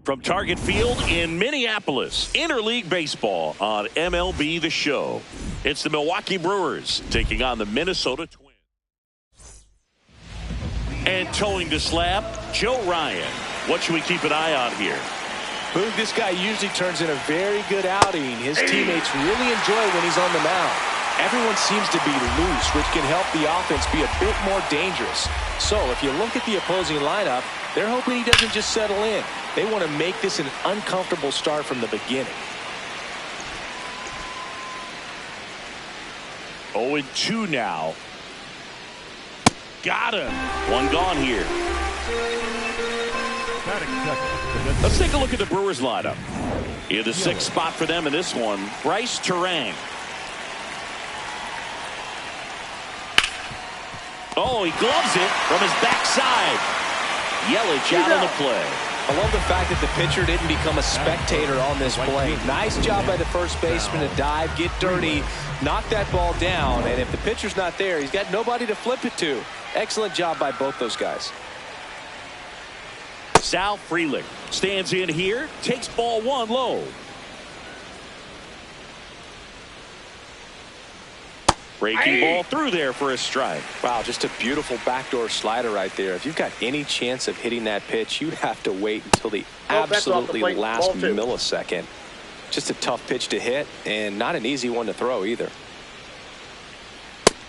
From Target Field in Minneapolis, interleague baseball on MLB The Show. It's the Milwaukee Brewers taking on the Minnesota Twins. And towing the slab, Joe Ryan. What should we keep an eye on here? Boog, this guy usually turns in a very good outing. His teammates really enjoy when he's on the mound. Everyone seems to be loose, which can help the offense be a bit more dangerous. So if you look at the opposing lineup, they're hoping he doesn't just settle in. They want to make this an uncomfortable start from the beginning. 0-2 now. Got him. One gone here. Let's take a look at the Brewers lineup. In the sixth spot for them in this one, Bryce Terang. Oh, he gloves it from his backside. Yelich out on the play. I love the fact that the pitcher didn't become a spectator on this play. Nice job by the first baseman to dive, get dirty, knock that ball down. And if the pitcher's not there, he's got nobody to flip it to. Excellent job by both those guys. Sal Frelick stands in here, takes ball one low. Breaking ball through there for a strike. Wow, just a beautiful backdoor slider right there. If you've got any chance of hitting that pitch, you have to wait until the absolutely last millisecond. Just a tough pitch to hit and not an easy one to throw either.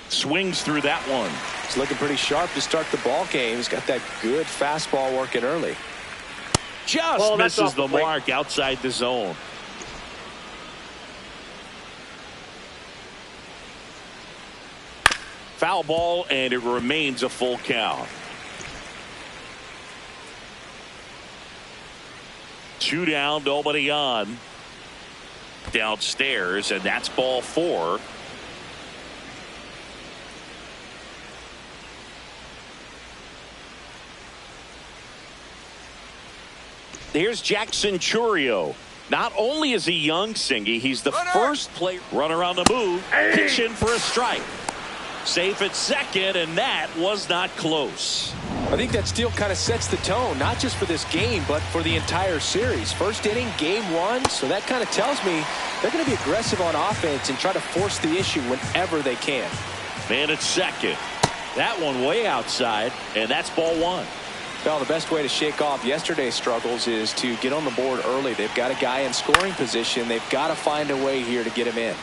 Swings through that one. He's looking pretty sharp to start the ball game. He's got that good fastball working early. Just misses the mark outside the zone. Foul ball, and it remains a full count. 2 down, nobody on. Downstairs, and that's ball 4. Here's Jackson Chourio. Not only is he young, Singy, he's the first player. Runner on the move, pitching for a strike. Safe at second, and that was not close. I think that steal kind of sets the tone, not just for this game, but for the entire series. First inning, game 1, so that kind of tells me they're going to be aggressive on offense and try to force the issue whenever they can. Man at second. That one way outside, and that's ball 1. Well, the best way to shake off yesterday's struggles is to get on the board early. They've got a guy in scoring position. They've got to find a way here to get him in.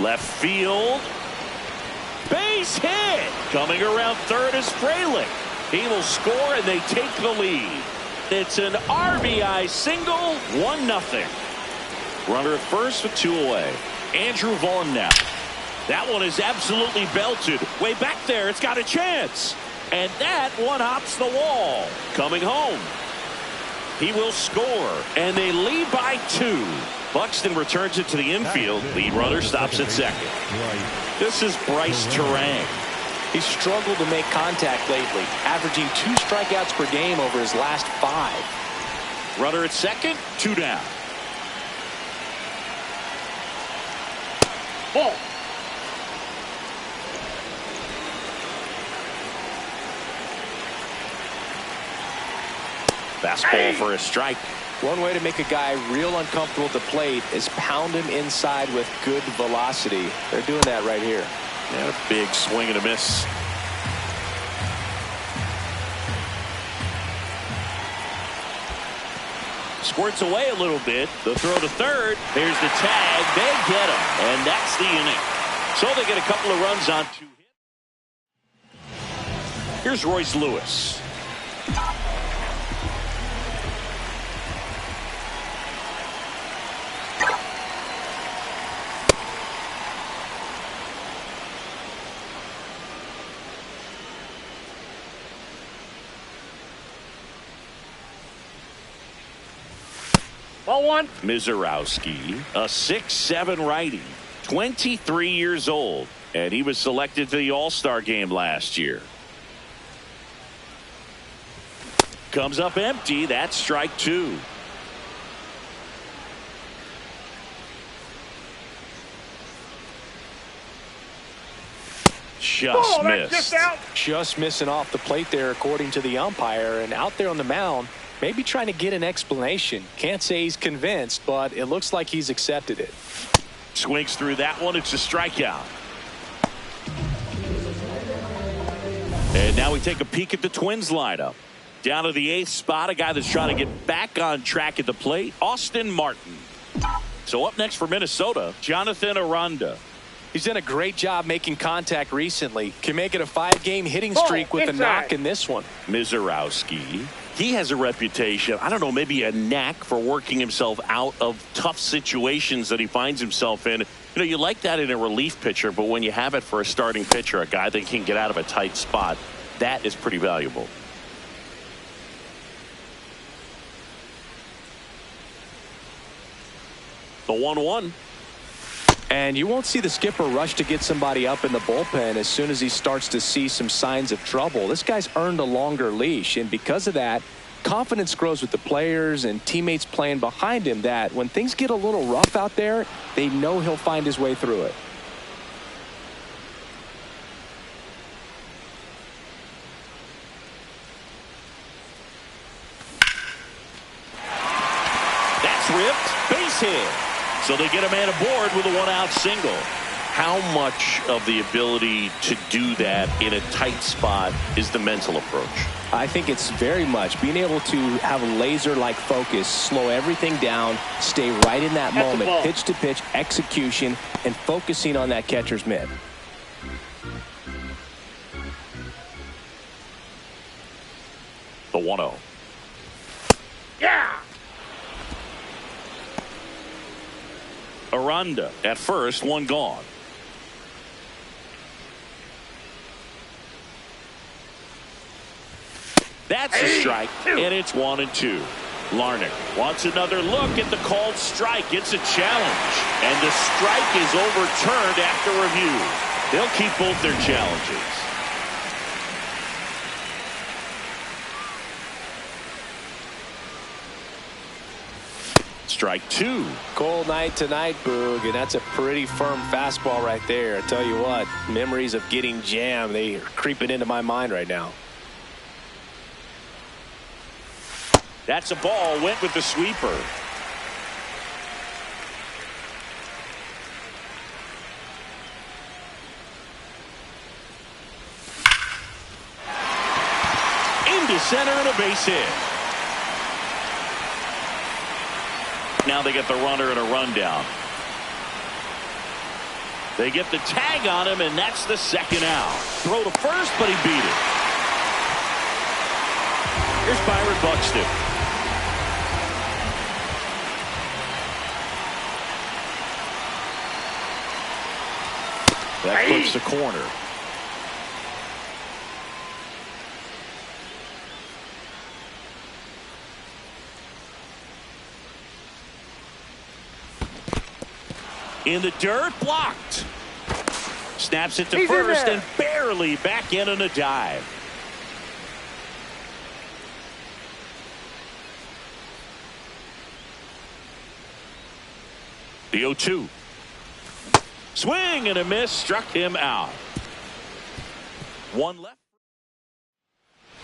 Left field. Base hit. Coming around third is Frelick. He will score, and they take the lead. It's an RBI single, 1-0. Runner at first with 2 away. Andrew Vaughn now. That one is absolutely belted. Way back there, it's got a chance. And that one hops the wall. Coming home. He will score, and they lead by 2. Buxton returns it to the infield. Lead runner stops at second. This is Bryce Terang. He's struggled to make contact lately, averaging 2 strikeouts per game over his last 5. Runner at second, 2 down. Ball. Fastball for a strike. One way to make a guy real uncomfortable at the plate is pound him inside with good velocity. They're doing that right here. And a big swing and a miss. Squirts away a little bit. The throw to third. There's the tag. They get him. And that's the inning. So they get a couple of runs on 2 hits. Here's Royce Lewis. Ball 1. Mizorowski, a 6'7" righty, 23 years old, and he was selected to the All-Star game last year. Comes up empty. That's strike 2. just missed. Just missing off the plate there, according to the umpire. And out there on the mound, maybe trying to get an explanation. Can't say he's convinced, but it looks like he's accepted it. Swings through that one. It's a strikeout. And now we take a peek at the Twins lineup. Down to the 8th spot, a guy that's trying to get back on track at the plate, Austin Martin. So up next for Minnesota, Jonathan Aranda. He's done a great job making contact recently. Can make it a 5-game hitting streak with a knock in this one. Mizorowski. He has a reputation, I don't know, maybe a knack for working himself out of tough situations that he finds himself in. You know, you like that in a relief pitcher, but when you have it for a starting pitcher, a guy that can get out of a tight spot, that is pretty valuable. The 1-1. And you won't see the skipper rush to get somebody up in the bullpen as soon as he starts to see some signs of trouble. This guy's earned a longer leash, and because of that, confidence grows with the players and teammates playing behind him, that when things get a little rough out there, they know he'll find his way through it. That's ripped. Base hit. So they get a man aboard with a 1-out single. How much of the ability to do that in a tight spot is the mental approach? I think it's very much being able to have a laser-like focus, slow everything down, stay right in that moment, pitch to pitch execution, and focusing on that catcher's mitt. The 1-0. Yeah. Aranda at first, one gone. That's a strike, and it's 1-2. Larnach wants another look at the called strike. It's a challenge, and the strike is overturned after review. They'll keep both their challenges. Strike 2. Cold night tonight, Boog, and that's a pretty firm fastball right there. I tell you what, memories of getting jammed, they are creeping into my mind right now. That's a ball. Went with the sweeper. Into center and a base hit. Now they get the runner and a rundown. They get the tag on him, and that's the second out. Throw to first, but he beat it. Here's Byron Buxton. That clips the corner. In the dirt, blocked. Snaps it to first and barely back in on a dive. The 0-2. Swing and a miss, struck him out. One left.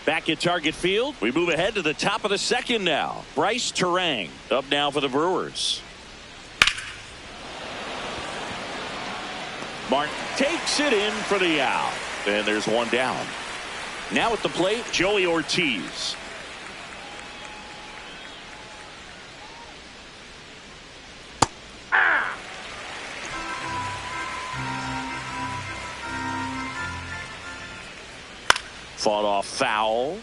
Back at Target Field, we move ahead to the top of the second now. Bryce Terang up now for the Brewers. Martin takes it in for the out. And there's one down. Now at the plate, Joey Ortiz. Fought off foul.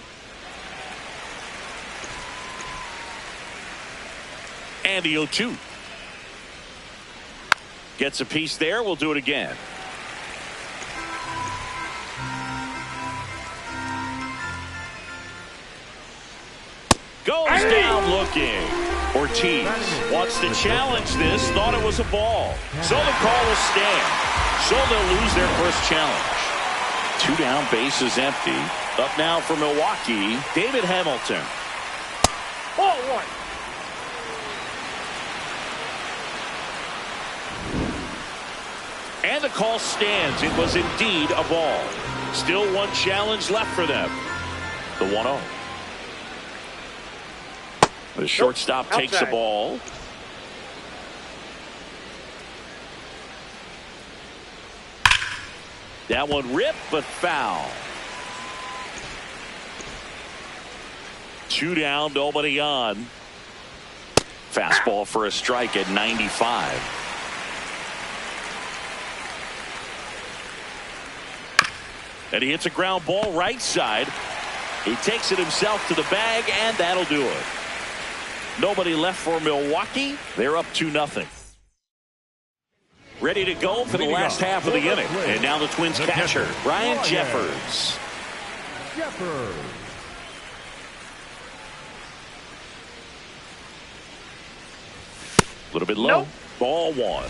And the 0-2. Gets a piece there. We'll do it again. Goes down looking. Ortiz wants to challenge this. Thought it was a ball. So the call will stand. So they'll lose their first challenge. 2 down, bases empty. Up now for Milwaukee, David Hamilton. Ball 1. And the call stands. It was indeed a ball. Still one challenge left for them. The 1-0. The shortstop takes the ball. That one ripped, but foul. 2 down, nobody on. Fastball for a strike at 95. And he hits a ground ball right side. He takes it himself to the bag, and that'll do it. Nobody left for Milwaukee. They're up 2-0. Ready to go for the last half of the inning. And now the Twins catcher, Ryan Jeffers. A little bit low. Ball 1.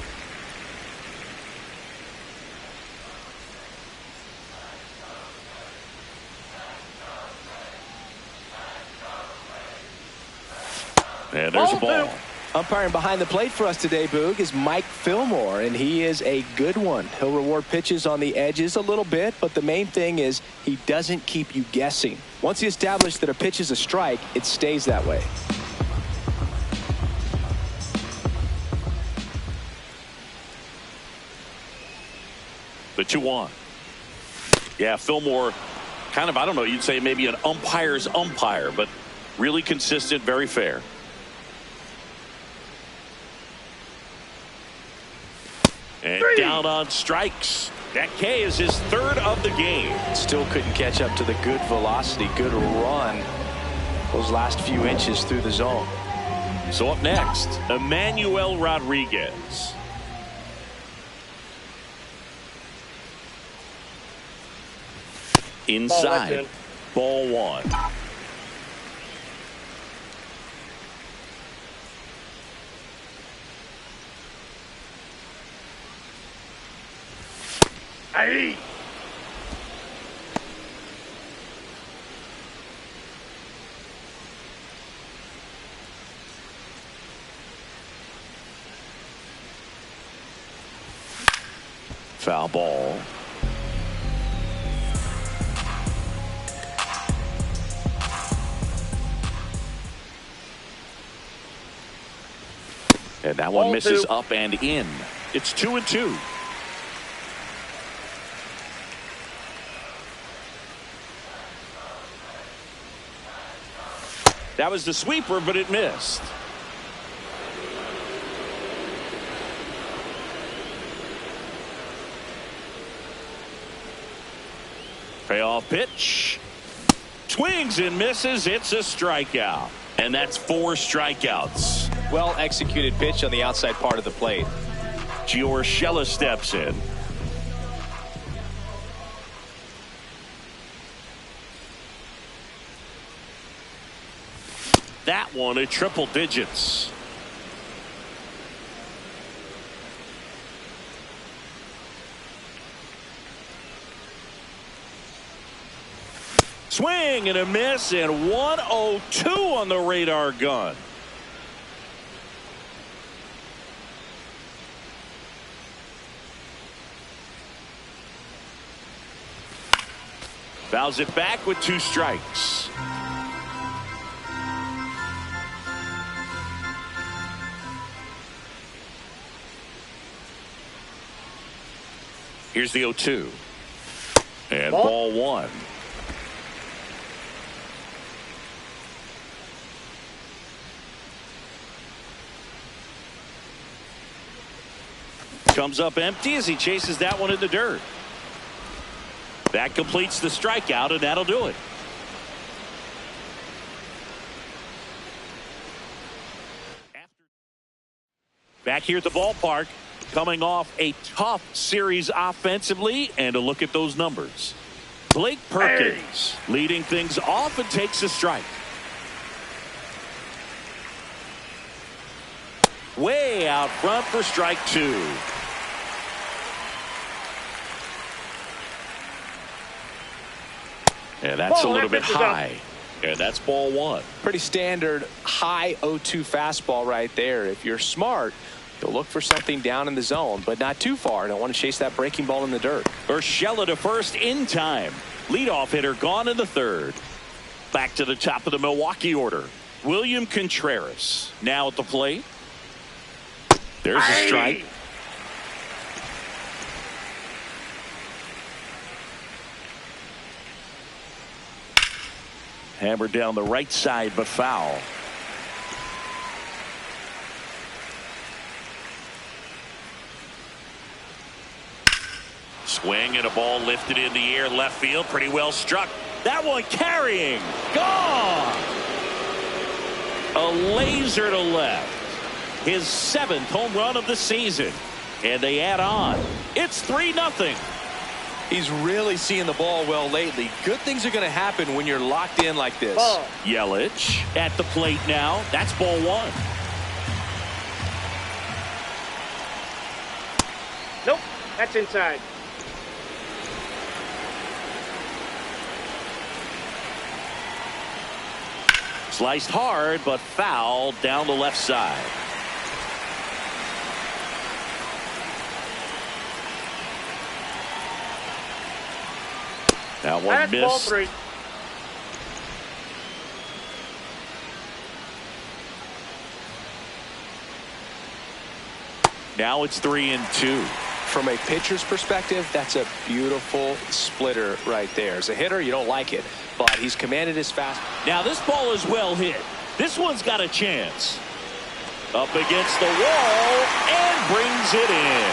And there's a ball. Umpiring behind the plate for us today, Boog, is Mike Fillmore, and he is a good one. He'll reward pitches on the edges a little bit, but the main thing is he doesn't keep you guessing. Once he establishes that a pitch is a strike, it stays that way. The 2-1. Yeah, Fillmore, kind of, I don't know, you'd say maybe an umpire's umpire, but really consistent, very fair. And down on strikes. That K is his 3rd of the game. Still couldn't catch up to the good velocity, good run those last few inches through the zone. So up next, Emmanuel Rodriguez. Inside. Ball 1. Hey. Foul ball. And that one misses up and in. It's 2-2. That was the sweeper, but it missed. Payoff pitch. Swings and misses. It's a strikeout. And that's 4 strikeouts. Well executed pitch on the outside part of the plate. Giorgella steps in. That one at triple digits. Swing and a miss, and 102 on the radar gun. Fouls it back with 2 strikes. Here's the 0-2. And ball 1. Comes up empty as he chases that one in the dirt. That completes the strikeout, and that'll do it. Back here at the ballpark, coming off a tough series offensively, and a look at those numbers. Blake Perkins leading things off and takes a strike. Way out front for strike 2. And that's a little bit high. And that's ball 1. Pretty standard high 0-2 fastball right there. If you're smart, He'll look for something down in the zone, but not too far. Don't want to chase that breaking ball in the dirt. Urshela to first in time. Leadoff hitter gone in the third. Back to the top of the Milwaukee order. William Contreras now at the plate. There's a strike. Hammered down the right side, but foul. Swing and a ball lifted in the air, left field, pretty well struck. That one carrying, gone. A laser to left. His 7th home run of the season. And they add on. It's 3-0. He's really seeing the ball well lately. Good things are going to happen when you're locked in like this. Yelich at the plate now. That's ball 1. Nope, that's inside. Sliced hard, but foul down the left side. That one That's ball missed. 3. Now it's 3-2. From a pitcher's perspective, that's a beautiful splitter right there. As a hitter, you don't like it, but he's commanded his fast. Now this ball is well hit. This one's got a chance. Up against the wall and brings it in.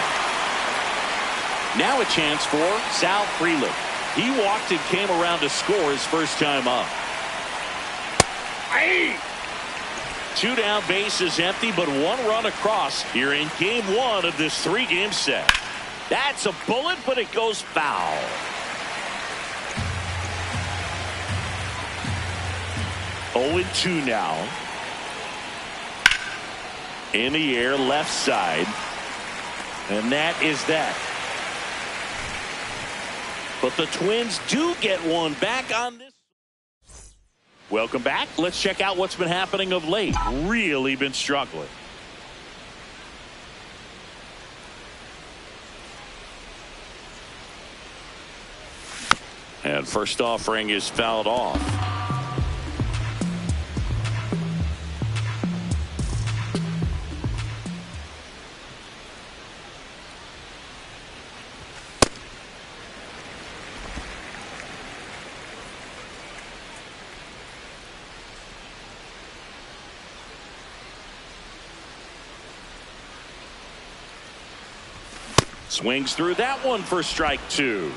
Now a chance for Sal Frelick. He walked and came around to score his first time up. 2 down, bases empty, but 1 run across here in game 1 of this 3-game set. That's a bullet, but it goes foul. Oh, 2 now. In the air, left side. And that is that. But the Twins do get one back on this. Welcome back. Let's check out what's been happening of late. Really been struggling. And first offering is fouled off. Swings through that one for strike 2.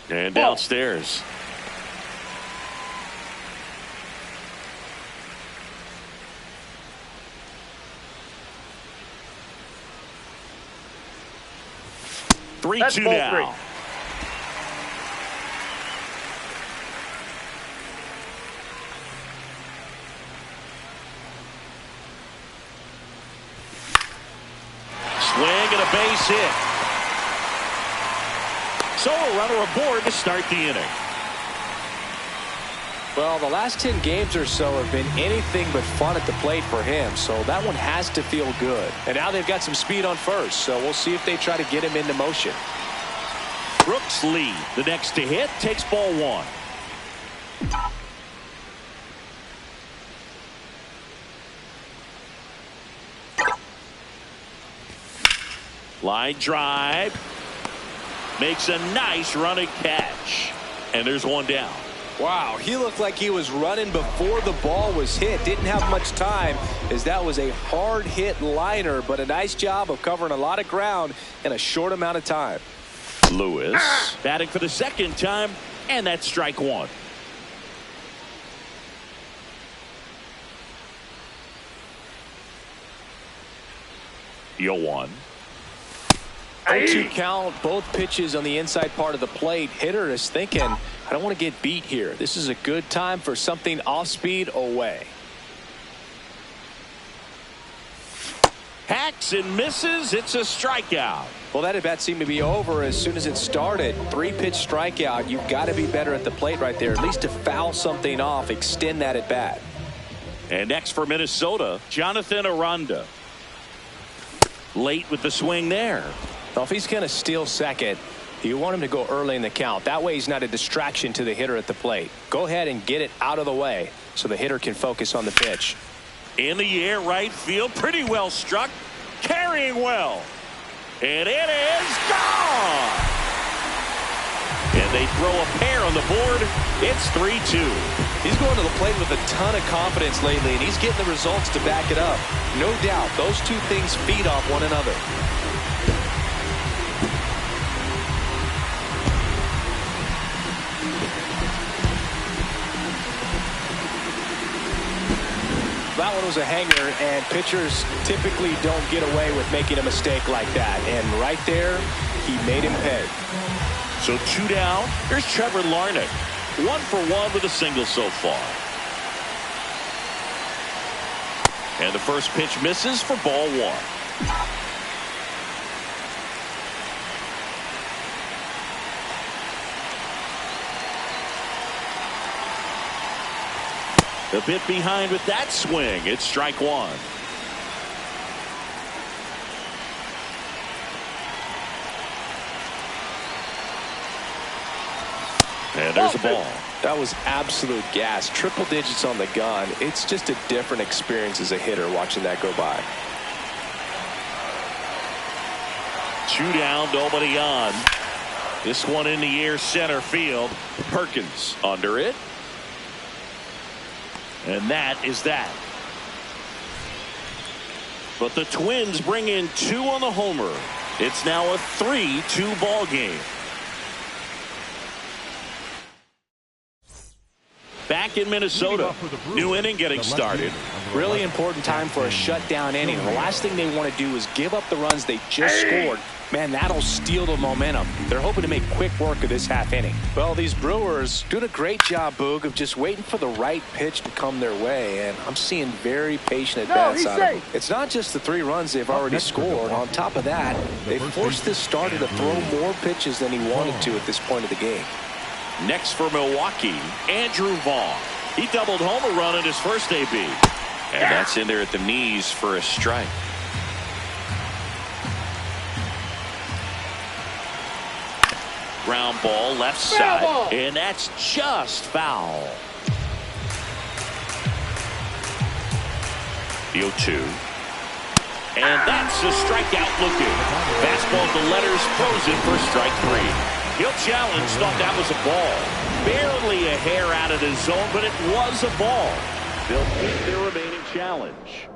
And downstairs. That's 3-2 ball now. 3. Swing and a base hit. So a runner aboard to start the inning. Well, the last 10 games or so have been anything but fun at the plate for him, so that one has to feel good. And now they've got some speed on first, so we'll see if they try to get him into motion. Brooks Lee, the next to hit, takes ball 1. Line drive. Makes a nice running catch. And there's 1 down. Wow, he looked like he was running before the ball was hit. Didn't have much time as that was a hard hit liner, but a nice job of covering a lot of ground in a short amount of time. Lewis batting for the 2nd time, and that's strike 1. Deal 1. 0-2 count, both pitches on the inside part of the plate. Hitter is thinking, I don't want to get beat here. This is a good time for something off speed away. Hacks and misses. It's a strikeout. Well, that at bat seemed to be over as soon as it started. 3-pitch strikeout. You've got to be better at the plate right there, at least to foul something off, extend that at bat. And next for Minnesota, Jonathan Aranda. Late with the swing there. Well, if he's going to steal second, you want him to go early in the count. That way he's not a distraction to the hitter at the plate. Go ahead and get it out of the way so the hitter can focus on the pitch. In the air, right field, pretty well struck, carrying well. And it is gone. And they throw a pair on the board. It's 3-2. He's going to the plate with a ton of confidence lately, and he's getting the results to back it up. No doubt, those two things feed off one another. That one was a hanger, and pitchers typically don't get away with making a mistake like that. And right there, he made him pay. So 2 down. Here's Trevor Larnach. 1 for 1 with a single so far. And the first pitch misses for ball 1. A bit behind with that swing. It's strike 1. And there's a ball. That was absolute gas. Triple digits on the gun. It's just a different experience as a hitter watching that go by. 2 down, nobody on. This one in the air, center field. Perkins under it. And that is that. But the Twins bring in 2 on the homer. It's now a 3-2 ball game. Back in Minnesota, new inning getting started. Really important time for a shutdown inning. The last thing they want to do is give up the runs they just scored. Man, that'll steal the momentum. They're hoping to make quick work of this half inning. Well, these Brewers doing a great job, Boog, of just waiting for the right pitch to come their way. And I'm seeing very patient at-bats out of them. It's not just the 3 runs they've already scored. On top of that, they forced this starter to throw more pitches than he wanted to at this point of the game. Next for Milwaukee, Andrew Vaughn. He doubled home a run in his first AB. And that's in there at the knees for a strike. Ground ball left side. And that's just foul. The 0-2. And that's a strikeout looking. Fastball to letters frozen for strike 3. He'll challenge, thought that was a ball. Barely a hair out of the zone, but it was a ball. They'll take their remaining challenge.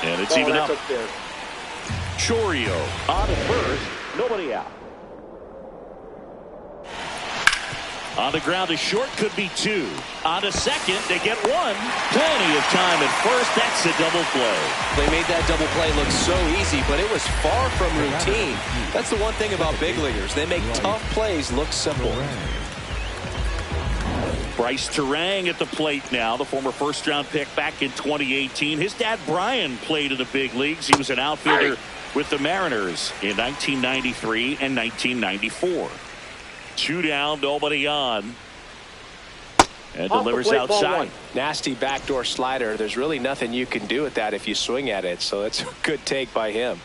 And it's even up. Chorio on at first, nobody out. On the ground to short, could be 2. On to second, they get 1. Plenty of time at first. That's a double play. They made that double play look so easy, but it was far from routine. That's the one thing about big leaguers. They make tough plays look simple. Bryce Terang at the plate now, the former first-round pick back in 2018. His dad, Brian, played in the big leagues. He was an outfielder with the Mariners in 1993 and 1994. 2 down, nobody on. And delivers outside. Nasty backdoor slider. There's really nothing you can do with that if you swing at it. So that's a good take by him.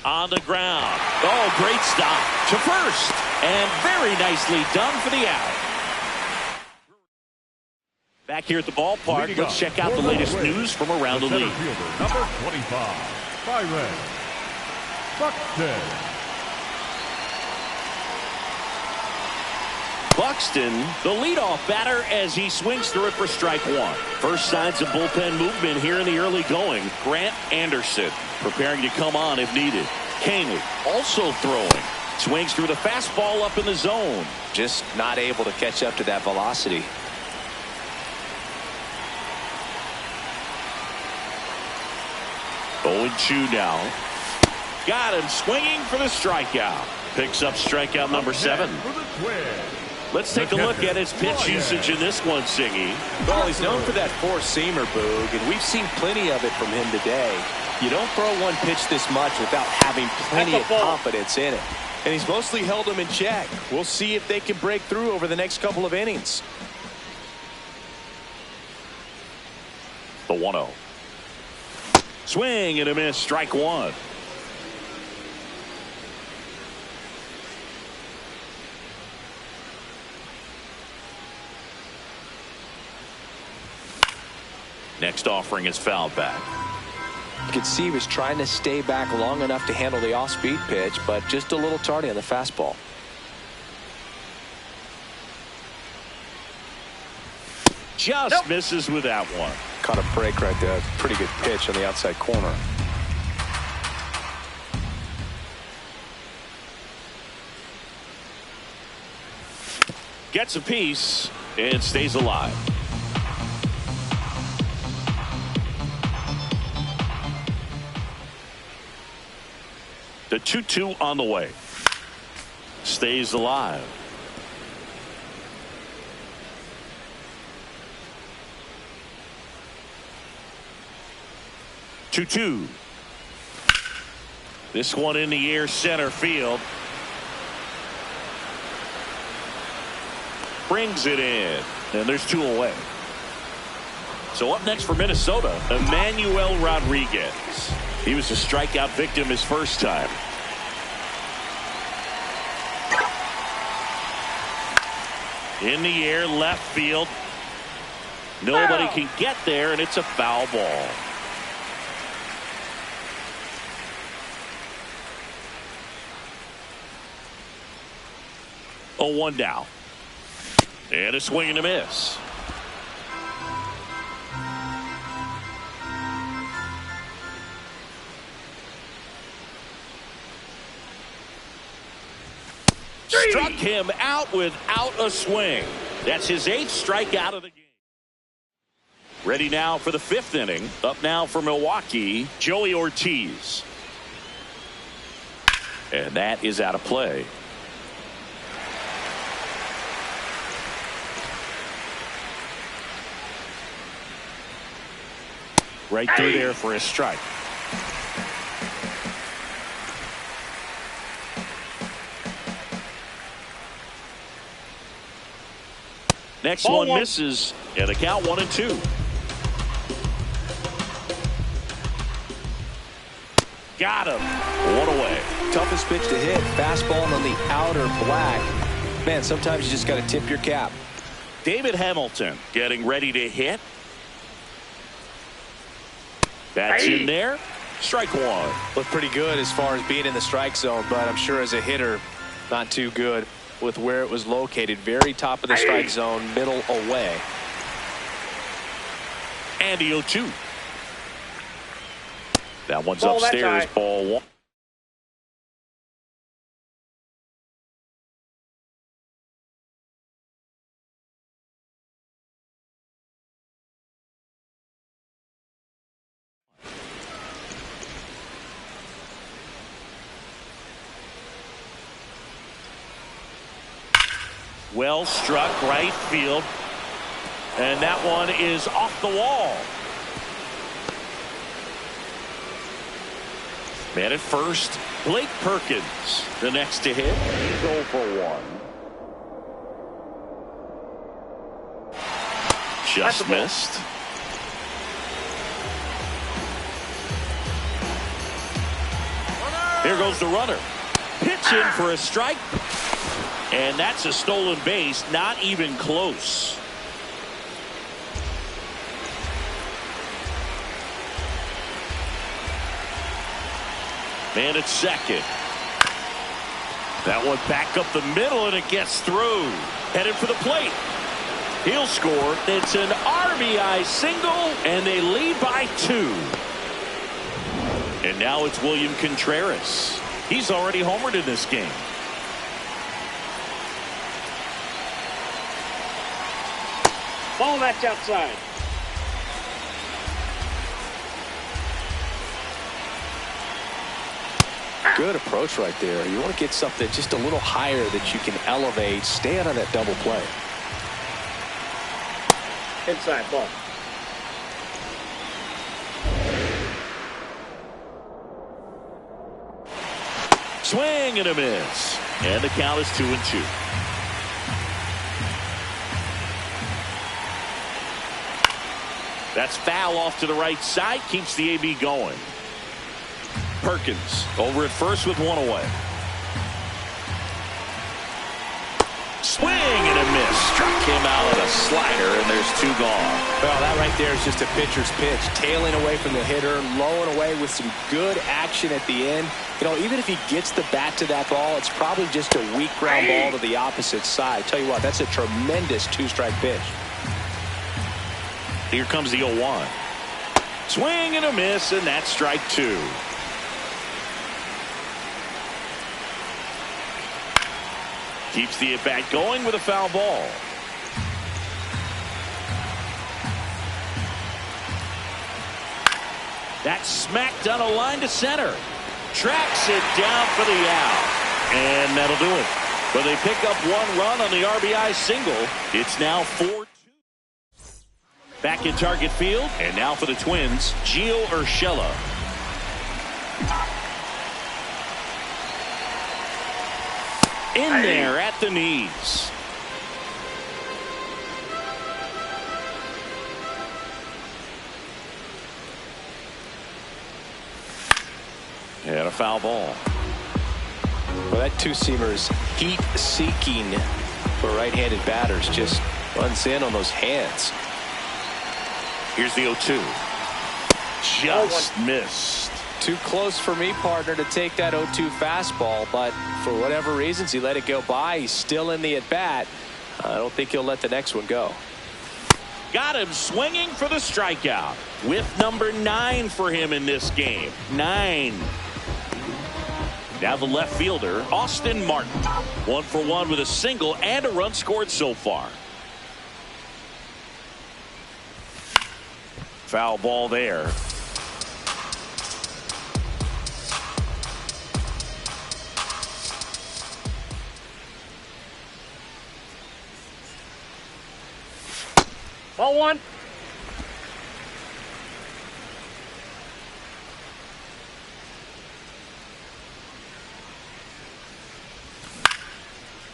On the ground. Oh, great stop to first. And very nicely done for the out. Back here at the ballpark, let's check out the latest news from around the league. Number 25, Byron Buxton. Buxton, the leadoff batter, as he swings through it for strike 1. First signs of bullpen movement here in the early going. Grant Anderson preparing to come on if needed. Canely also throwing. Swings through the fastball up in the zone. Just not able to catch up to that velocity. Oh, 0-2 now. Got him swinging for the strikeout. Picks up strikeout number 7. For the Twins, Let's take a look at his pitch usage in this one, Singy. Well, he's known for that four-seamer, Boog, and we've seen plenty of it from him today. You don't throw one pitch this much without having plenty of confidence in it. And he's mostly held them in check. We'll see if they can break through over the next couple of innings. The 1-0. Swing and a miss, strike one. Next offering is fouled back. You could see he was trying to stay back long enough to handle the off-speed pitch, but just a little tardy on the fastball. Just misses with that one. Caught a break right there. Pretty good pitch on the outside corner. Gets a piece and stays alive. The 2-2 on the way. Stays alive. Two. This one in the air, center field. Brings it in, and there's 2 away. So up next for Minnesota, Emmanuel Rodriguez. He was a strikeout victim his first time. In the air, left field. Nobody can get there, and it's a foul ball. A 1 down. And a swing and a miss. Struck him out without a swing. That's his 8th strikeout of the game. Ready now for the 5th inning. Up now for Milwaukee, Joey Ortiz. And that is out of play. Right through there for a strike. Next one misses, and the count 1-2. Got him. 1 away. Toughest pitch to hit. Fastball on the outer black. Man, sometimes you just got to tip your cap. David Hamilton getting ready to hit. That's in there. Strike one. Looked pretty good as far as being in the strike zone, but I'm sure as a hitter, not too good with where it was located. Very top of the strike zone, middle away. And the 0-2. That one's upstairs. Ball one. Well struck right field, and that one is off the wall. Man at first, Blake Perkins the next to hit. He's 0 for 1. Just missed. Here goes the runner. Pitch in for a strike. And that's a stolen base, not even close. Man at second. That one back up the middle, and it gets through. Headed for the plate. He'll score. It's an RBI single, and they lead by 2. And now it's William Contreras. He's already homered in this game. Ball, that's outside. Good approach right there. You want to get something just a little higher that you can elevate. Stay out of that double play. Inside ball. Swing and a miss. And the count is 2-2. That's foul off to the right side. Keeps the AB going. Perkins over at first with one away. Swing and a miss. Struck him out with a slider, and there's two gone. Well, that right there is just a pitcher's pitch. Tailing away from the hitter, lowing away with some good action at the end. You know, even if he gets the bat to that ball, it's probably just a weak ground ball to the opposite side. Tell you what, that's a tremendous two-strike pitch. Here comes the 0-1. Swing and a miss, and that's strike two. Keeps the at-bat going with a foul ball. That's smacked on a line to center. Tracks it down for the out. And that'll do it. But they pick up one run on the RBI single. It's now 4-2. Back in target field. And now for the Twins, Gio Urshela. In there at the knees. And a foul ball. Well, that two-seamer is heat-seeking for right-handed batters. Just runs in on those hands. Here's the 0-2. Just missed. Too close for me, partner, to take that 0-2 fastball, but for whatever reasons, he let it go by. He's still in the at-bat. I don't think he'll let the next one go. Got him swinging for the strikeout. Whip number 9 for him in this game. 9. Now the left fielder, Austin Martin. 1 for 1 with a single and a run scored so far. Foul ball there. Ball one.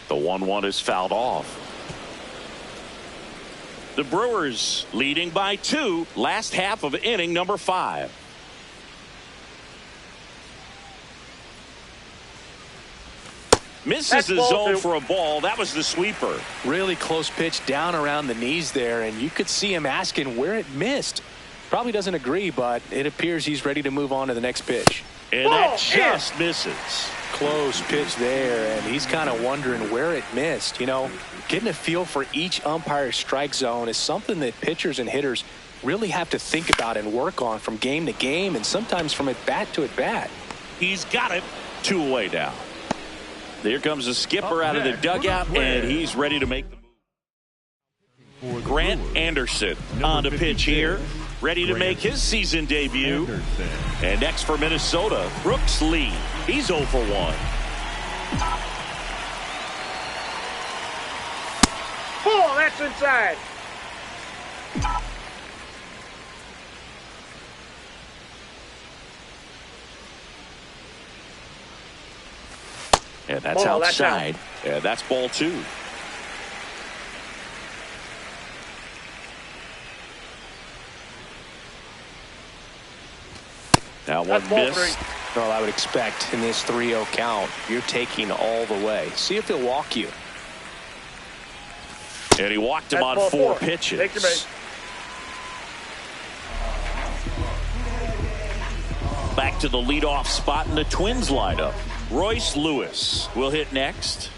The 1-1 is fouled off. The Brewers leading by 2, last half of inning number 5. Misses the zone for a ball. That was the sweeper. Really close pitch down around the knees there, and you could see him asking where it missed. Probably doesn't agree, but it appears he's ready to move on to the next pitch. And that just misses. Close pitch there, and he's kind of wondering where it missed. You know, getting a feel for each umpire's strike zone is something that pitchers and hitters really have to think about and work on from game to game, and sometimes from at bat to at bat. He's got it. 2 away now. There comes the skipper out of the dugout, and he's ready to make the move. Grant Anderson on the pitch here, ready to make his season debut. And next for Minnesota, Brooks Lee. He's 0 for 1. Oh, that's inside. And that's outside. And that's ball 2. Now one miss. Well, I would expect in this 3-0 count, you're taking all the way. See if he'll walk you. And he walked him on 4 pitches. Take your base. Back to the leadoff spot in the Twins lineup. Royce Lewis will hit next.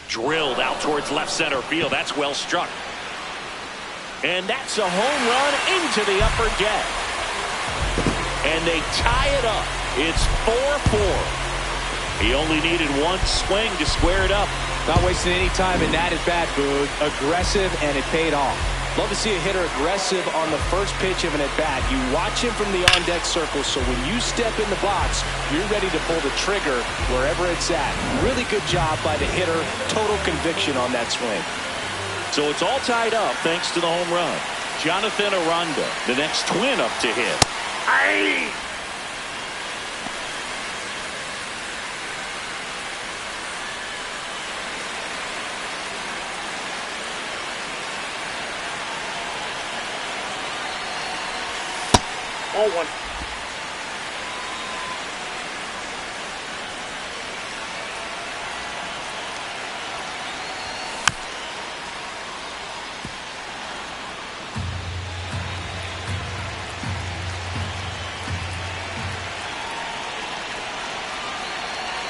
Drilled out towards left center field. That's well struck. And that's a home run into the upper deck. And they tie it up. It's 4-4. He only needed one swing to square it up. Not wasting any time in that at bat, Boog. Aggressive, and it paid off. Love to see a hitter aggressive on the first pitch of an at-bat. You watch him from the on-deck circle, so when you step in the box, you're ready to pull the trigger wherever it's at. Really good job by the hitter. Total conviction on that swing. So it's all tied up thanks to the home run. Jonathan Aranda, the next Twin up to hit. Aye. Ball one.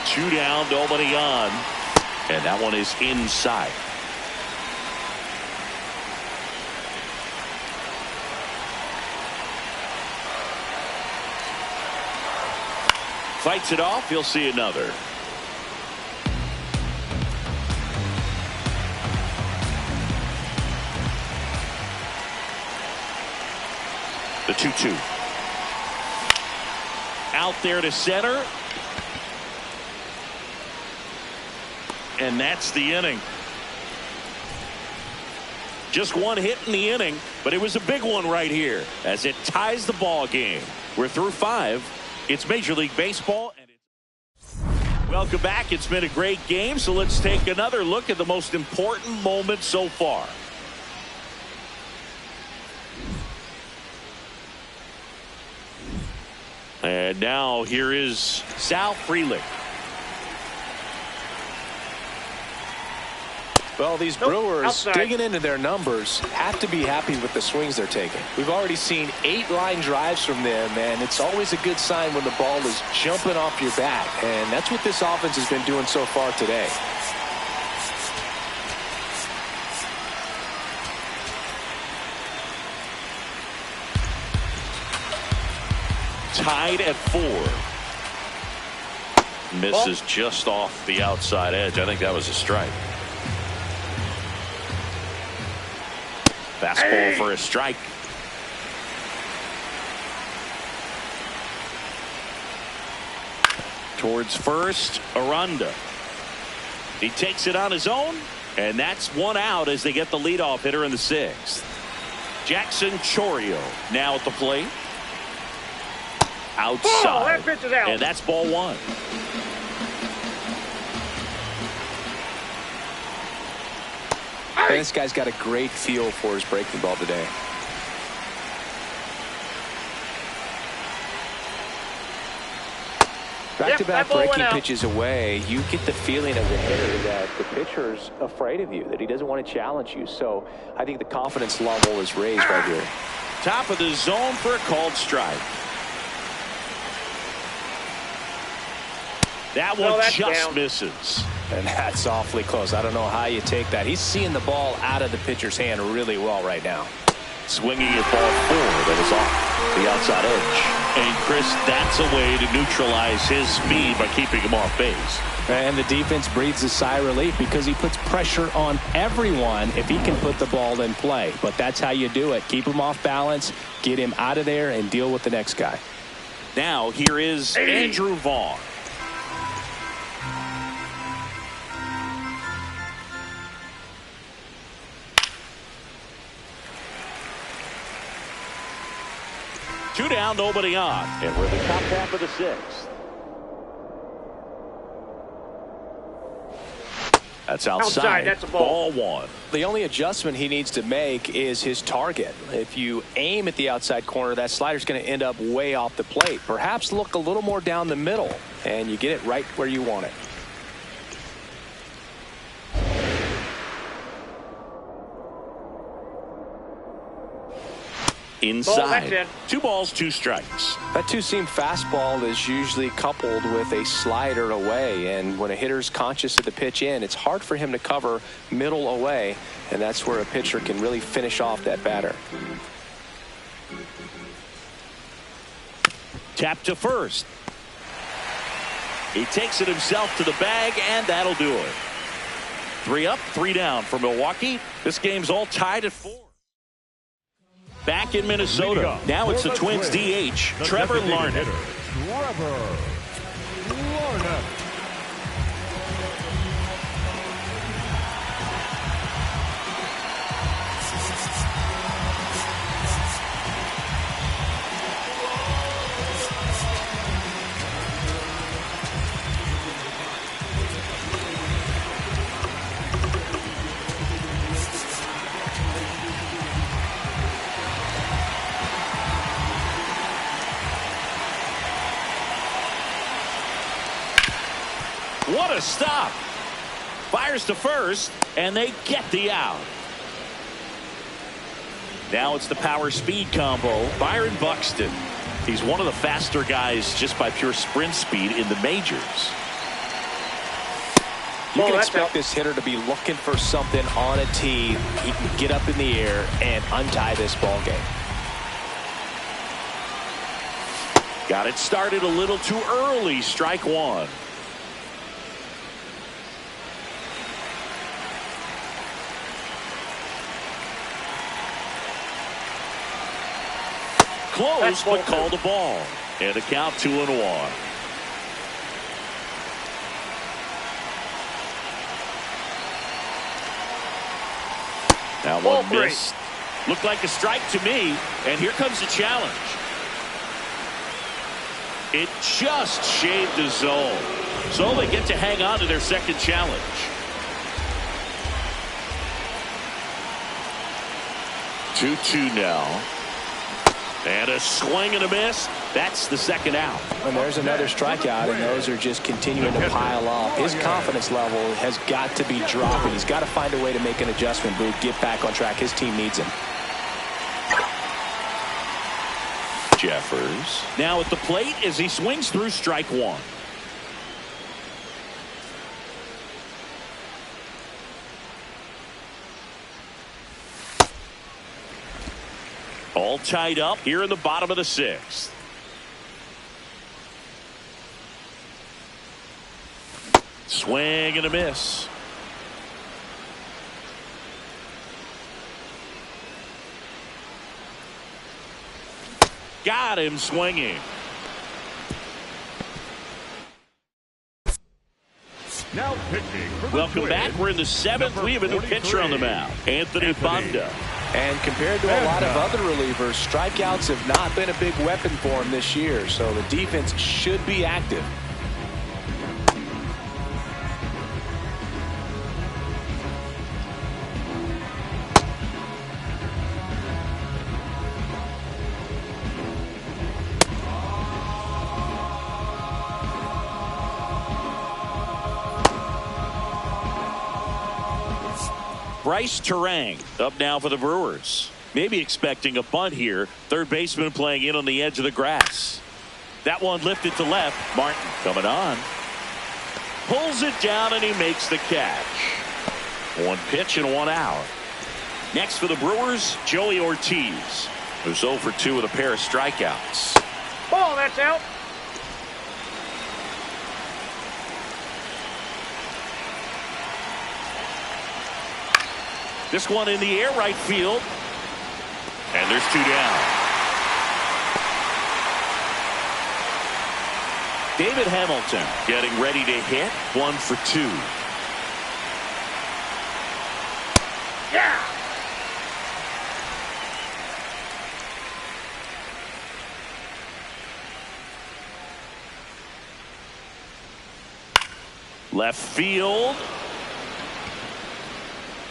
Two down, nobody on. And that one is inside. Fights it off. He'll see another. The 2-2. Out there to center. And that's the inning. Just one hit in the inning, but it was a big one right here as it ties the ball game. We're through 5. It's Major League Baseball. Welcome back. It's been a great game, so let's take another look at the most important moment so far. And now here is Sal Frelick. Well, these Brewers outside. digging into their numbers have to be happy with the swings they're taking. We've already seen 8 line drives from them, and it's always a good sign when the ball is jumping off your bat. And that's what this offense has been doing so far today. Tied at 4. Misses just off the outside edge. I think that was a strike. Fastball for a strike. Towards first, Aranda. He takes it on his own, and that's one out as they get the leadoff hitter in the 6th. Jackson Chourio now at the plate. Outside. That pitch is out. And that's ball 1. This guy's got a great feel for his breaking ball today. Back-to-back breaking pitches away, you get the feeling as a hitter that the pitcher's afraid of you, that he doesn't want to challenge you. So I think the confidence level is raised right here. Top of the zone for a called strike. That one just down. Misses. And that's awfully close. I don't know how you take that. He's seeing the ball out of the pitcher's hand really well right now. Swinging at ball 4 that is off the outside edge. And Chris, that's a way to neutralize his speed by keeping him off base. And the defense breathes a sigh of relief because he puts pressure on everyone if he can put the ball in play. But that's how you do it. Keep him off balance, get him out of there, and deal with the next guy. Now here is Andrew Vaughn. Two down, nobody on. And we're the top half of the 6th. That's outside. That's a ball. Ball 1. The only adjustment he needs to make is his target. If you aim at the outside corner, that slider's going to end up way off the plate. Perhaps look a little more down the middle, and you get it right where you want it. Inside. 2 balls, 2 strikes. That two-seam fastball is usually coupled with a slider away, and when a hitter's conscious of the pitch in, it's hard for him to cover middle away, and that's where a pitcher can really finish off that batter. Tap to first. He takes it himself to the bag, and that'll do it. 3 up, 3 down for Milwaukee. This game's all tied at 4. Back in Minnesota. Now it's the Twins DH, Trevor Larnett. Trevor Larnett. What a stop. Fires to first, and they get the out. Now it's the power speed combo. Byron Buxton. He's one of the faster guys just by pure sprint speed in the majors. You can expect this hitter to be looking for something on a tee. He can get up in the air and untie this ball game. Got it started a little too early. Strike one. Close, but called a ball. And a count 2-1. That one missed. Looked like a strike to me. And here comes the challenge. It just shaved the zone. So they get to hang on to their second challenge. Two now. And a swing and a miss. That's the second out. And there's another strikeout, and those are just continuing to pile up. His confidence level has got to be dropping. He's got to find a way to make an adjustment, Boot, get back on track. His team needs him. Jeffers now at the plate as he swings through strike one. All tied up here in the bottom of the sixth. Swing and a miss. Got him swinging. Now pitching for the Welcome Twins, back. We're in the seventh. We have a new pitcher on the mound, Anthony Banda. And compared to a lot of other relievers, strikeouts have not been a big weapon for him this year, so the defense should be active. Bryce Terang up now for the Brewers. Maybe expecting a bunt here. Third baseman playing in on the edge of the grass. That one lifted to left. Martin coming on. Pulls it down and he makes the catch. One pitch and one out. Next for the Brewers, Joey Ortiz, who's 0 for 2 with a pair of strikeouts. Ball, that's out. This one in the air right field. And there's 2 down. David Hamilton getting ready to hit. 1 for 2. Yeah. Left field.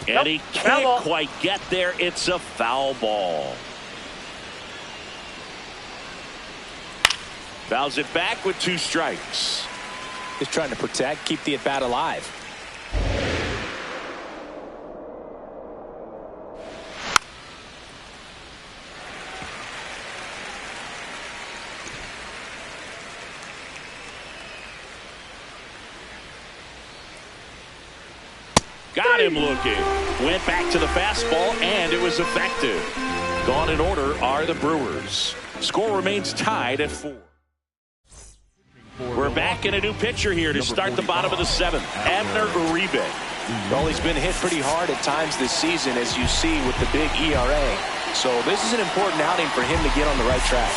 And he can't quite get there. It's a foul ball. Fouls it back with 2 strikes. Just trying to protect, keep the at-bat alive. Got him looking. Went back to the fastball, and it was effective. Gone in order are the Brewers. Score remains tied at 4. We're back in a new pitcher here to start the bottom of the 7th. Abner Uribe. Well, he's been hit pretty hard at times this season, as you see with the big ERA. So this is an important outing for him to get on the right track.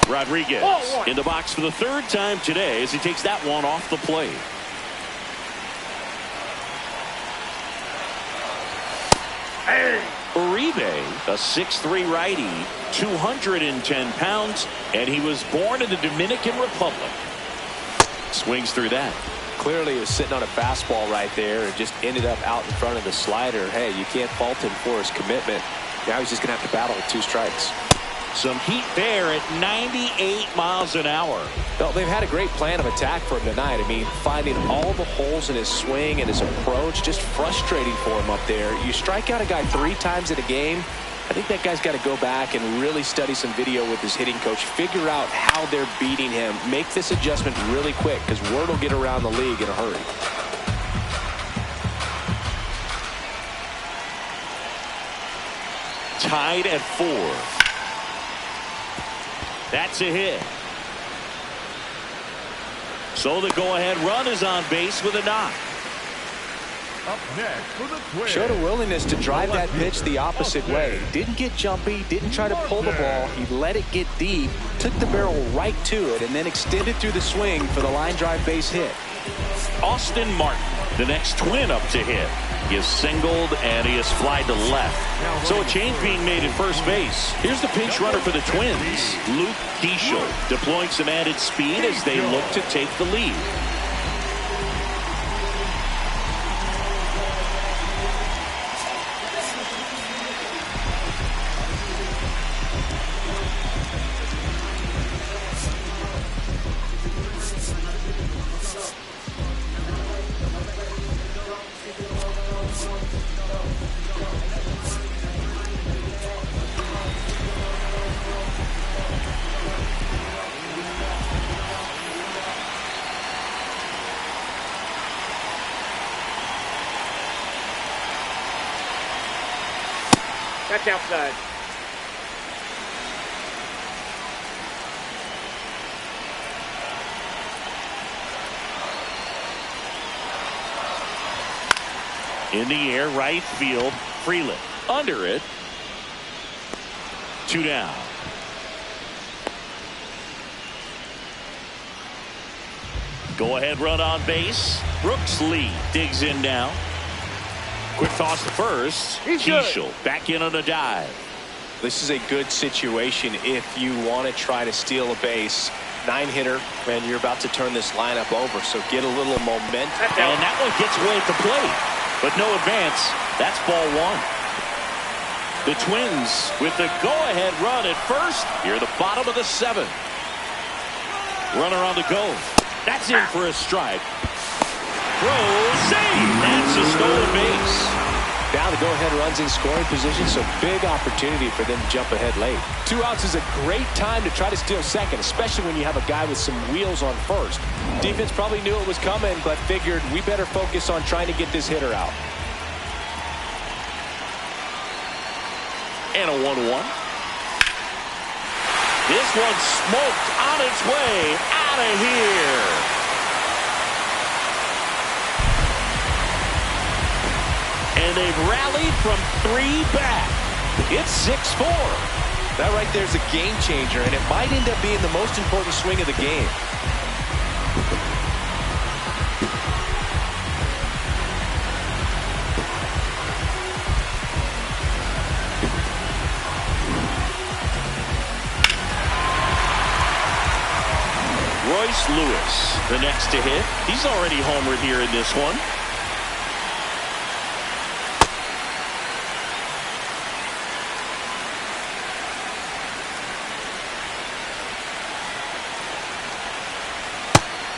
Rodriguez in the box for the third time today as he takes that one off the plate. Uribe, a 6'3" righty, 210 pounds, and he was born in the Dominican Republic. Swings through that. Clearly he was sitting on a fastball right there and just ended up out in front of the slider. Hey, you can't fault him for his commitment. Now he's just going to have to battle with 2 strikes. Some heat there at 98 miles an hour. Well, they've had a great plan of attack for him tonight. I mean, finding all the holes in his swing and his approach, just frustrating for him up there. You strike out a guy 3 times in a game, I think that guy's got to go back and really study some video with his hitting coach, figure out how they're beating him, make this adjustment really quick, because word will get around the league in a hurry. Tied at 4. That's a hit. So the go-ahead run is on base with a knock. Up next for the Twins. Showed a willingness to drive that pitch the opposite way. Didn't get jumpy, didn't try to pull the ball. He let it get deep, took the barrel right to it, and then extended through the swing for the line drive base hit. Austin Martin, the next Twin up to hit. He is singled and he is flied to left. So a change being made at first base. Here's the pinch runner for the Twins, Luke Keishel, deploying some added speed as they look to take the lead. That's outside. In the air, right field, Freeland. Under it. 2 down. Go ahead run on base. Brooks Lee digs in now. Quick toss to first. Keishel back in on a dive. This is a good situation if you want to try to steal a base. 9-hitter, and you're about to turn this lineup over, so get a little momentum. And that one gets away at the plate, but no advance. That's ball 1. The Twins with the go-ahead run at first here at the bottom of the 7th. Runner on the go. That's in for a strike. Throw, save. That's a stolen base. Now the go-ahead runs in scoring position, so big opportunity for them to jump ahead late. 2 outs is a great time to try to steal second, especially when you have a guy with some wheels on first. Defense probably knew it was coming, but figured we better focus on trying to get this hitter out. And a 1-1. This one smoked on its way out of here. And they've rallied from 3 back. It's 6-4. That right there is a game changer, and it might end up being the most important swing of the game. Royce Lewis, the next to hit. He's already homered here in this one.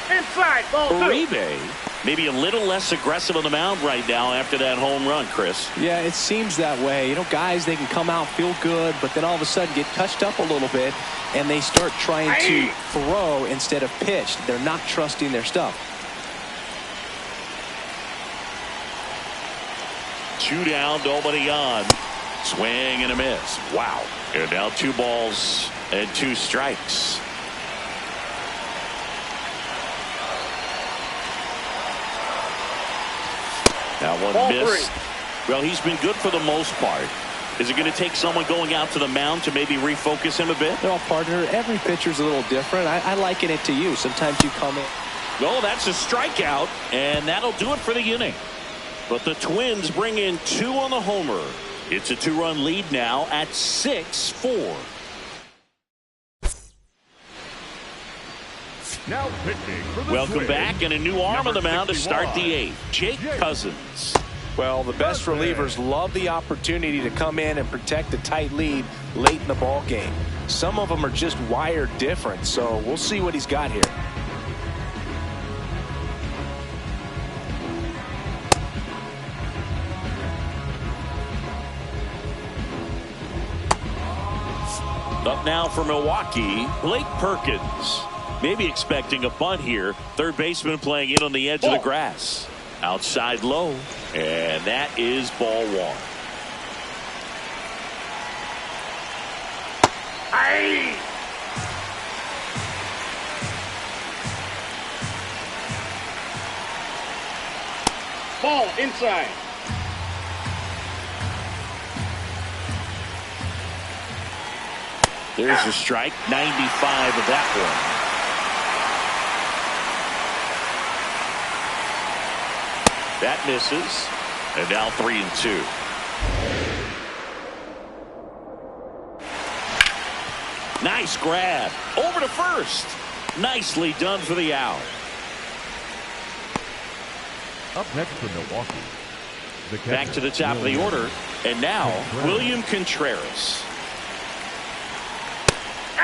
Inside, ball 2. Uribe, maybe a little less aggressive on the mound right now after that home run, Chris. Yeah, it seems that way. You know, guys, they can come out, feel good, but then all of a sudden get touched up a little bit, and they start trying to throw instead of pitch. They're not trusting their stuff. 2 down, nobody on. Swing and a miss. Wow. And now 2 balls and 2 strikes. That one Ball missed. 3. Well, he's been good for the most part. Is it going to take someone going out to the mound to maybe refocus him a bit? Well, partner, every pitcher's a little different. I liken it to you. Sometimes you come in. Oh, that's a strikeout, and that'll do it for the inning. But the Twins bring in 2 on the homer. It's a 2-run lead now at 6-4. Now pitching for the Welcome Twins, back, and a new arm on the mound to start the 61, 8th. Jake Cousins. Well, the best relievers love the opportunity to come in and protect a tight lead late in the ball game. Some of them are just wired different, so we'll see what he's got here. Up now for Milwaukee, Blake Perkins. Maybe expecting a bunt here. Third baseman playing in on the edge of the grass. Outside low, and that is ball 1. Aye. Ball inside. There's a strike, 95 of that one. That misses, and now 3-2. Nice grab over to first. Nicely done for the out. Up next for Milwaukee. Back to the top of the order, and now William Contreras.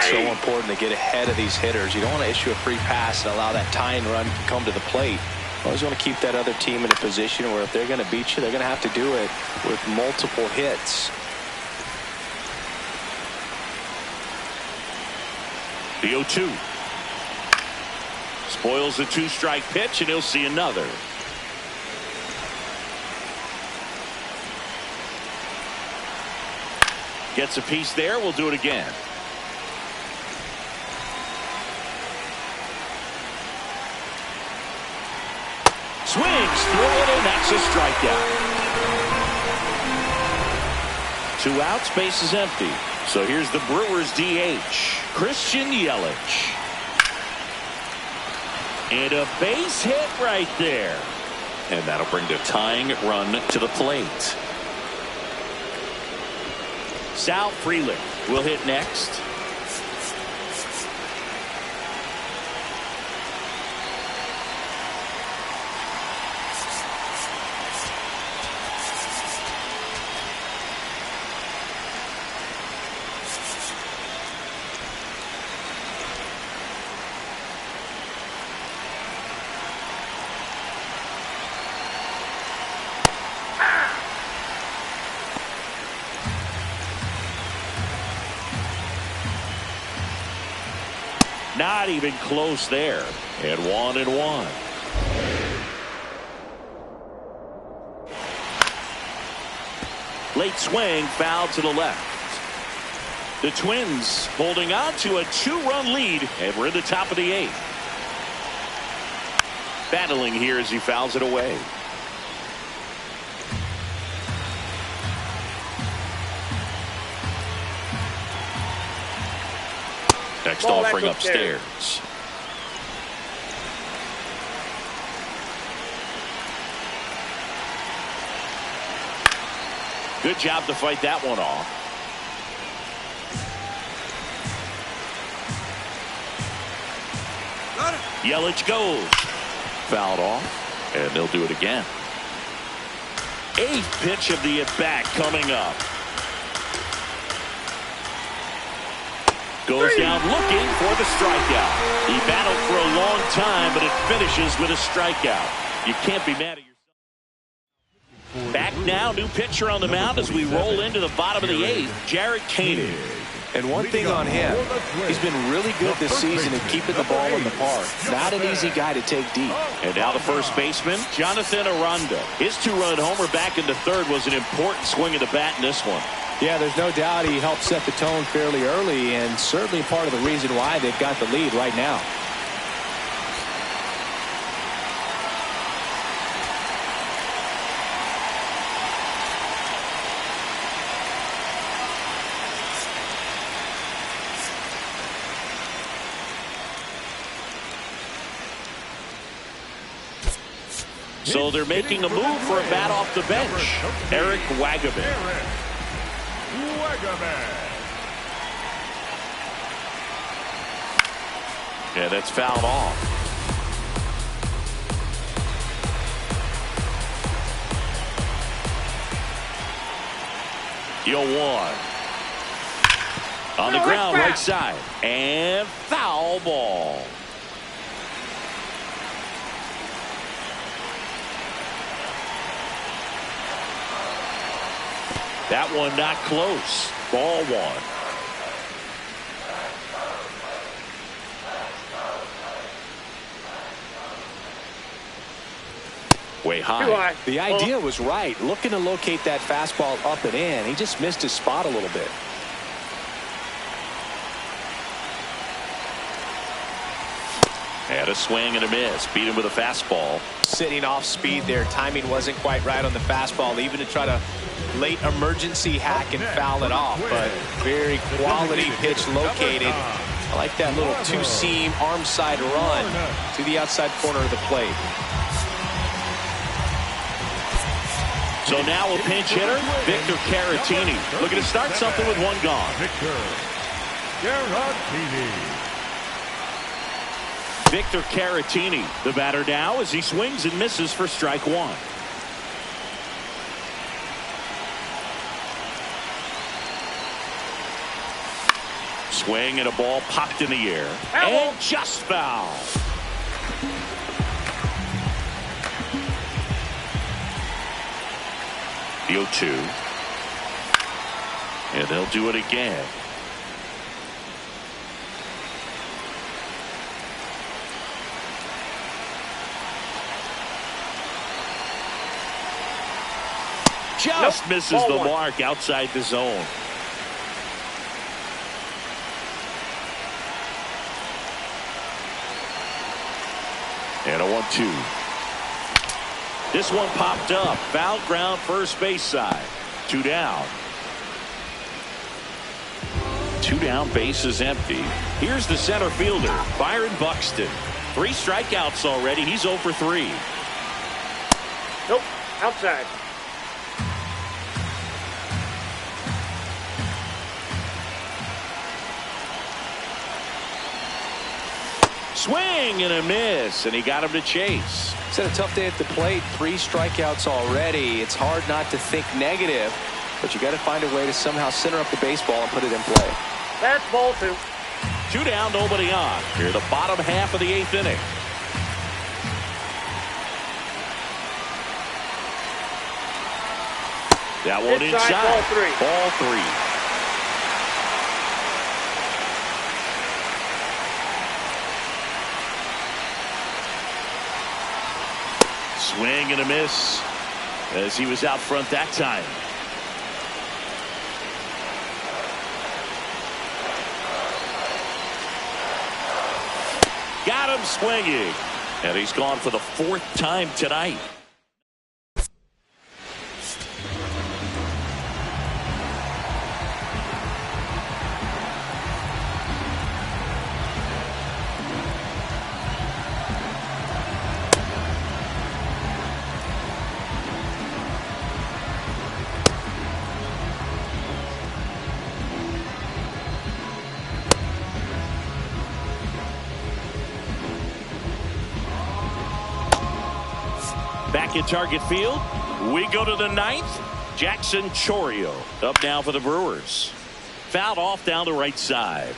So important to get ahead of these hitters. You don't want to issue a free pass and allow that tying run to come to the plate. You always want to keep that other team in a position where if they're going to beat you, they're going to have to do it with multiple hits. The 0-2. Spoils the 2-strike pitch, and he'll see another. Gets a piece there. We'll do it again. Swings through it, and that's a strikeout. 2 outs, base is empty. So here's the Brewers DH, Christian Yelich. And a base hit right there. And that'll bring the tying run to the plate. Sal Frelick will hit next. Not even close there. And 1-1. Late swing, foul to the left. The Twins holding on to a 2-run lead, and we're in the top of the 8th. Battling here as he fouls it away. Next offering upstairs. Good job to fight that one off. Yelich goes. Fouled off, and they'll do it again. 8th pitch of the at-bat coming up. Goes down looking for the strikeout. He battled for a long time, but it finishes with a strikeout. You can't be mad at yourself. Back now, new pitcher on the mound as we roll into the bottom of the 8th, Jarred Koenig. And one thing on him, he's been really good this season at keeping the ball in the park. Not an easy guy to take deep. And now the first baseman, Jonathan Aranda. His 2-run homer back into third was an important swing of the bat in this one. Yeah, there's no doubt he helped set the tone fairly early, and certainly part of the reason why they've got the lead right now. So they're making a move for a bat off the bench. Eric Wagaman. Yeah, that's fouled off. Yo, one. On the ground, right side. And foul ball. That one not close. Ball one. Way high. The idea was right. Looking to locate that fastball up and in. He just missed his spot a little bit. Had a swing and a miss. Beat him with a fastball. Sitting off speed there. Timing wasn't quite right on the fastball, even to try to late emergency hack and foul it off. But very quality pitch located. I like that little two-seam arm side run to the outside corner of the plate. So now a pinch hitter, Victor Caratini. Looking to start something with one gone. Victor Caratini. Victor Caratini, the batter now as he swings and misses for strike one. Swing and a ball popped in the air. And just foul. The 0-2. And they'll do it again. Just misses the mark outside the zone. And a 1-2. This one popped up. Foul ground first base side. 2 down. 2 down, base is empty. Here's the center fielder, Byron Buxton. 3 strikeouts already. He's 0 for 3. Nope, outside. Swing and a miss, and he got him to chase. It's had a tough day at the plate. 3 strikeouts already. It's hard not to think negative, but you got to find a way to somehow center up the baseball and put it in play. That's ball 2. 2 down, nobody on. Here, the bottom half of the 8th inning. That one inside. Ball 3. Ball 3. Swing and a miss as he was out front that time. Got him swinging. And he's gone for the 4th time tonight. Back in Target Field, we go to the 9th. Jackson Chourio up now for the Brewers. Fouled off down the right side.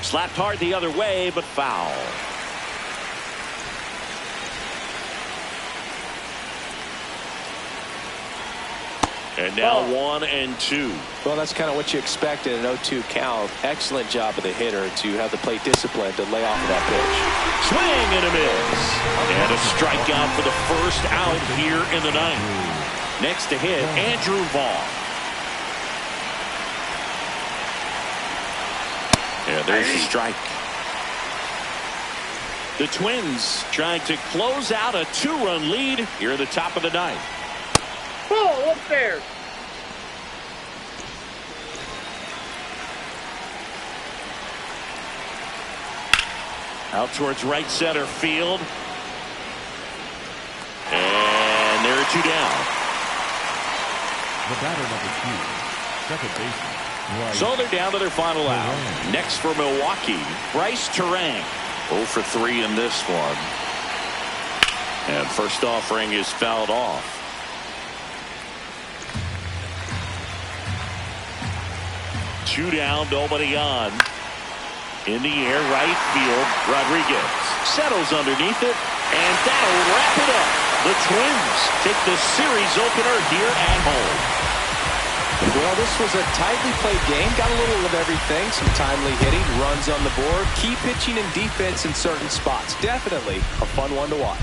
Slapped hard the other way, but foul. And now 1-2. Well, that's kind of what you expect in an 0-2 count. Excellent job of the hitter to have the plate discipline to lay off of that pitch. Swing and a miss. And a strikeout for the first out here in the ninth. Next to hit, Andrew Vaughn. And there's a strike. The Twins trying to close out a 2-run lead here at the top of the ninth. Ball upstairs. Out towards right center field. And there are 2 down. The batter number 2, second baseman. So they're down to their final out. Next for Milwaukee, Bryce Terang. 0 for 3 in this one. And first offering is fouled off. Two down, nobody on. In the air, right field, Rodriguez settles underneath it, and that'll wrap it up. The Twins take the series opener here at home. Well, this was a tightly played game. Got a little of everything. Some timely hitting, runs on the board, key pitching and defense in certain spots. Definitely a fun one to watch.